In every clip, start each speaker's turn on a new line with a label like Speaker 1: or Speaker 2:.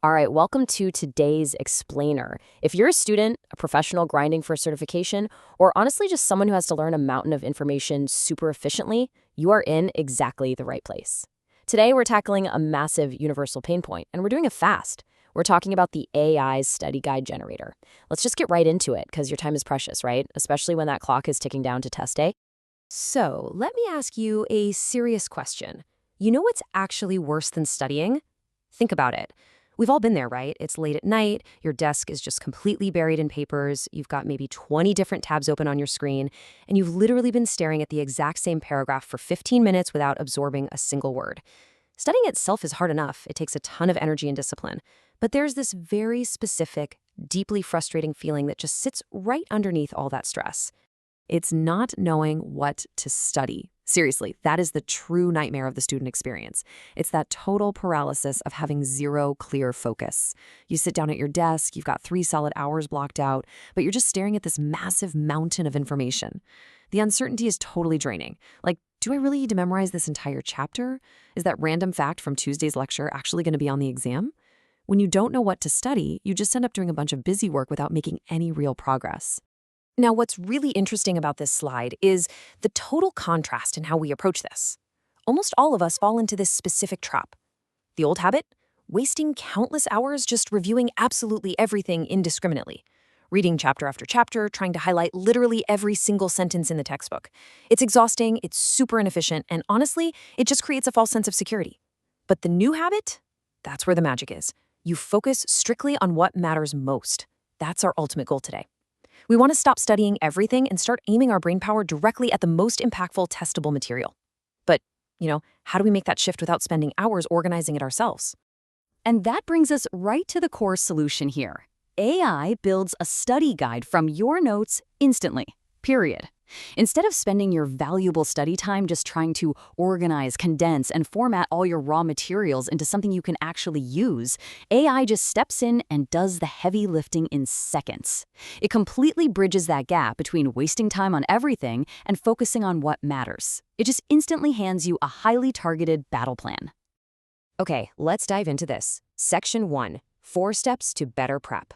Speaker 1: All right, welcome to today's explainer. If you're a student, a professional grinding for a certification, or honestly just someone who has to learn a mountain of information super efficiently, you are in exactly the right place. Today, we're tackling a massive universal pain point, and we're doing it fast. We're talking about the AI's study guide generator. Let's just get right into it, because your time is precious, right? Especially when that clock is ticking down to test day. So, let me ask you a serious question. You know what's actually worse than studying? Think about it. We've all been there, right? It's late at night, your desk is just completely buried in papers, you've got maybe 20 different tabs open on your screen, and you've literally been staring at the exact same paragraph for 15 minutes without absorbing a single word. Studying itself is hard enough, it takes a ton of energy and discipline. But there's this very specific, deeply frustrating feeling that just sits right underneath all that stress. It's not knowing what to study. Seriously, that is the true nightmare of the student experience. It's that total paralysis of having zero clear focus. You sit down at your desk, you've got 3 solid hours blocked out, but you're just staring at this massive mountain of information. The uncertainty is totally draining. Like, do I really need to memorize this entire chapter? Is that random fact from Tuesday's lecture actually going to be on the exam? When you don't know what to study, you just end up doing a bunch of busy work without making any real progress. Now, what's really interesting about this slide is the total contrast in how we approach this. Almost all of us fall into this specific trap. The old habit? Wasting countless hours just reviewing absolutely everything indiscriminately. Reading chapter after chapter, trying to highlight literally every single sentence in the textbook. It's exhausting, it's super inefficient, and honestly, it just creates a false sense of security. But the new habit? That's where the magic is. You focus strictly on what matters most. That's our ultimate goal today. We want to stop studying everything and start aiming our brain power directly at the most impactful testable material. But, how do we make that shift without spending hours organizing it ourselves?
Speaker 2: And that brings us right to the core solution here. AI builds a study guide from your notes instantly, period. Instead of spending your valuable study time just trying to organize, condense, and format all your raw materials into something you can actually use, AI just steps in and does the heavy lifting in seconds. It completely bridges that gap between wasting time on everything and focusing on what matters. It just instantly hands you a highly targeted battle plan.
Speaker 1: Okay, let's dive into this. Section 1, 4 steps to better prep.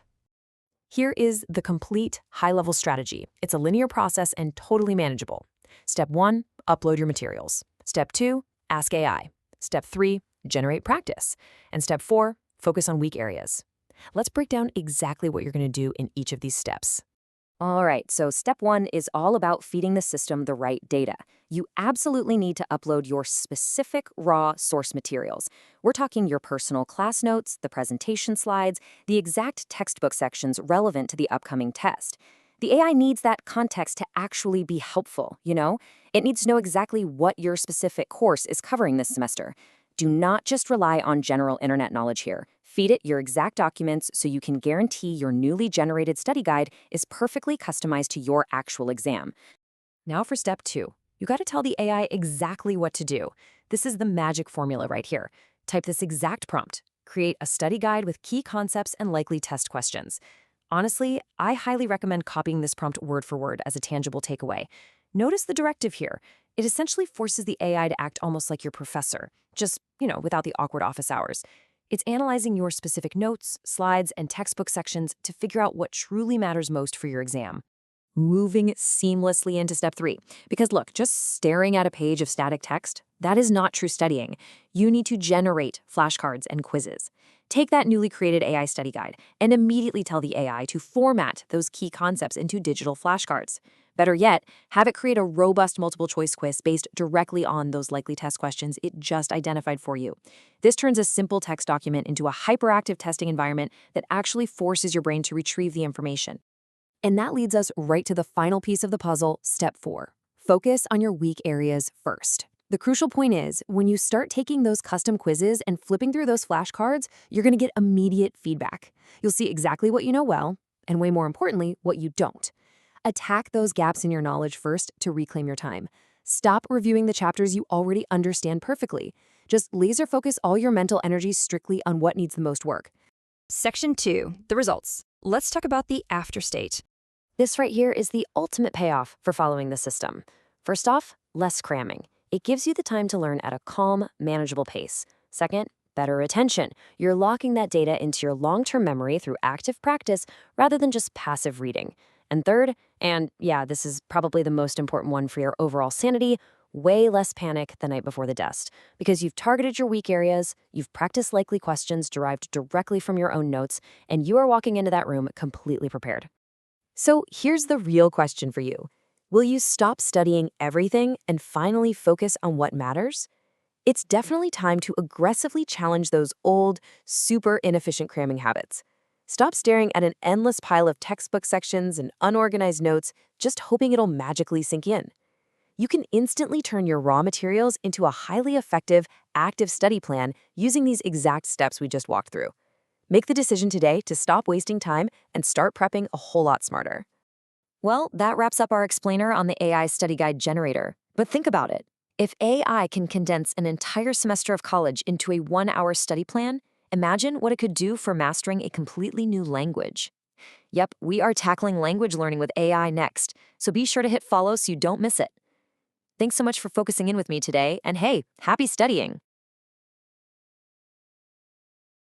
Speaker 1: Here is the complete high-level strategy. It's a linear process and totally manageable. Step 1, upload your materials. Step 2, ask AI. Step 3, generate practice. And step 4, focus on weak areas. Let's break down exactly what you're going to do in each of these steps. All right, so step 1 is all about feeding the system the right data. You absolutely need to upload your specific raw source materials. We're talking your personal class notes, the presentation slides, the exact textbook sections relevant to the upcoming test. The AI needs that context to actually be helpful, It needs to know exactly what your specific course is covering this semester. Do not just rely on general internet knowledge here. Feed it your exact documents so you can guarantee your newly generated study guide is perfectly customized to your actual exam. Now for step 2. You got to tell the AI exactly what to do. This is the magic formula right here. Type this exact prompt. Create a study guide with key concepts and likely test questions. Honestly, I highly recommend copying this prompt word for word as a tangible takeaway. Notice the directive here. It essentially forces the AI to act almost like your professor, just, without the awkward office hours. It's analyzing your specific notes, slides, and textbook sections to figure out what truly matters most for your exam. Moving seamlessly into step 3. Because look, just staring at a page of static text, that is not true studying. You need to generate flashcards and quizzes. Take that newly created AI study guide and immediately tell the AI to format those key concepts into digital flashcards. Better yet, have it create a robust multiple choice quiz based directly on those likely test questions it just identified for you. This turns a simple text document into a hyperactive testing environment that actually forces your brain to retrieve the information. And that leads us right to the final piece of the puzzle, step 4. Focus on your weak areas first. The crucial point is, when you start taking those custom quizzes and flipping through those flashcards, you're going to get immediate feedback. You'll see exactly what you know well, and way more importantly, what you don't. Attack those gaps in your knowledge first to reclaim your time. Stop reviewing the chapters you already understand perfectly. Just laser focus all your mental energy strictly on what needs the most work.
Speaker 2: Section 2, the results. Let's talk about the after state.
Speaker 1: This right here is the ultimate payoff for following the system. First off, less cramming. It gives you the time to learn at a calm, manageable pace. Second, better retention. You're locking that data into your long-term memory through active practice rather than just passive reading. And third, and yeah, this is probably the most important one for your overall sanity, way less panic the night before the test. Because you've targeted your weak areas, you've practiced likely questions derived directly from your own notes, and you are walking into that room completely prepared. So here's the real question for you. Will you stop studying everything and finally focus on what matters? It's definitely time to aggressively challenge those old, super inefficient cramming habits. Stop staring at an endless pile of textbook sections and unorganized notes, just hoping it'll magically sink in. You can instantly turn your raw materials into a highly effective, active study plan using these exact steps we just walked through. Make the decision today to stop wasting time and start prepping a whole lot smarter. Well, that wraps up our explainer on the AI Study Guide generator. But think about it. If AI can condense an entire semester of college into a 1-hour study plan, imagine what it could do for mastering a completely new language. Yep, we are tackling language learning with AI next, so be sure to hit follow so you don't miss it. Thanks so much for focusing in with me today, and hey, happy studying!